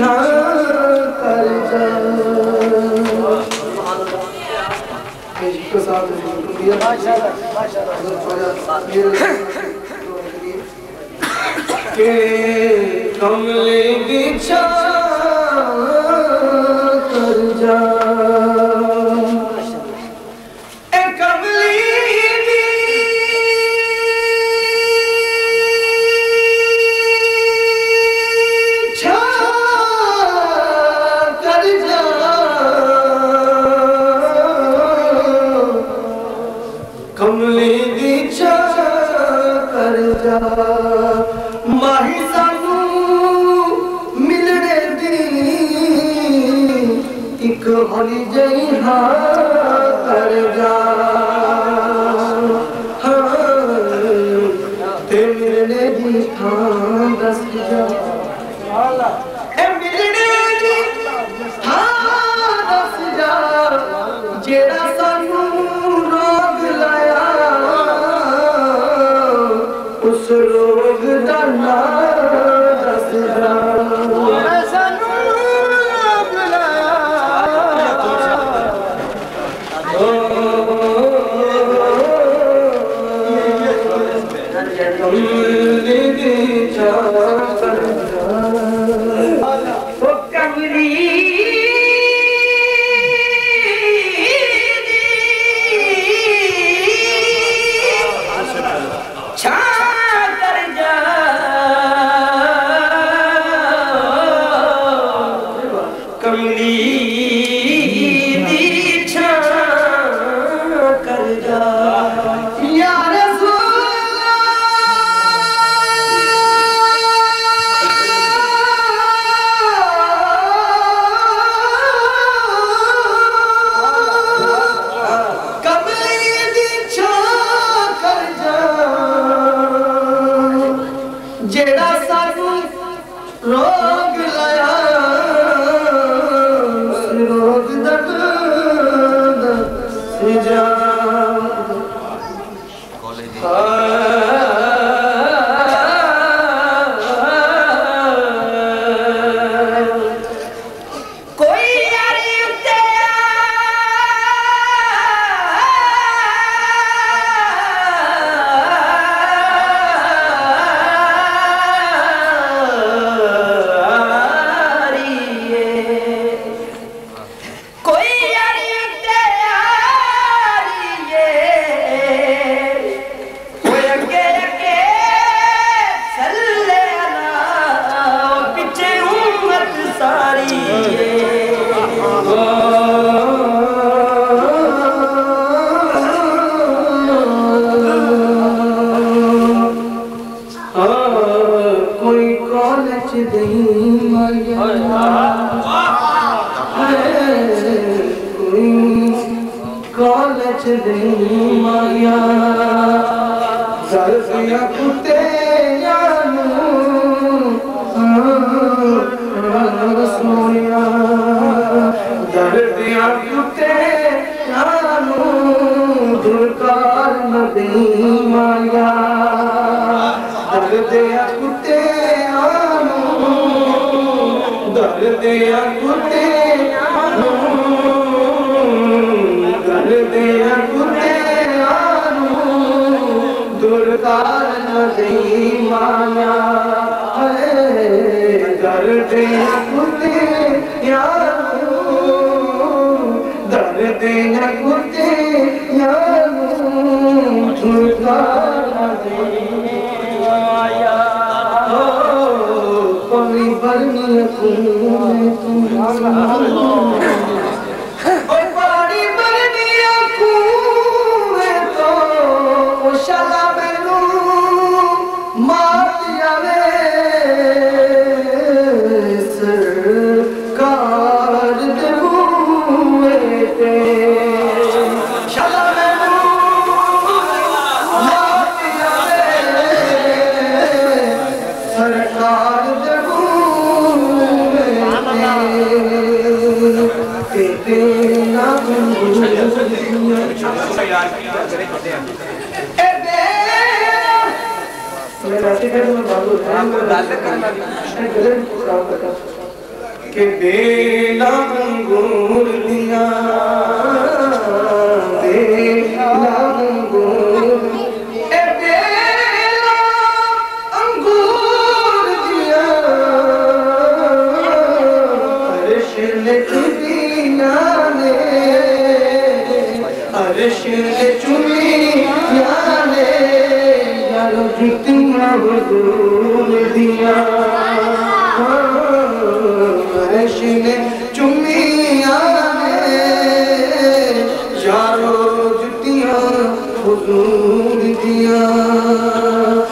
कर जा इसको साथ दिया के कमले की छां कर जा माही सानू मिलने दी एक होली जई कर जा ते मिलने दी थां दस जा मिलने दी थां दस जा जेड़ा सानू रोग लाया उस रोग दा नाम दस जा सानू रोग लाया कमली दी छां कर जा ओ कमली जेड़ा सानू रोग लाया उस रोग दर्द से जा कॉलेज नहीं माया जल्दिया कुत्ते सोनिया दर्दिया कुत्ते दुर्कार नहीं माया दर्दिया कुत्ते दर्दिया कुत्ते दर्दिया कुत्ते दुर्कार नहीं माया दर्दिया कुत्ते दर्दिया कुत्ते दुर्कार नहीं माया कोई बनी के बेला अंगूर दिया, बेला अंगूर, ए बेला अंगूर दिया, अर्श ने चुनिया ने, अर्श ने चुनिया ने, यारो जुतियां हुजूर दिया, अर्श ने चुनिया ने, यारो जुतियां हुजूर दिया।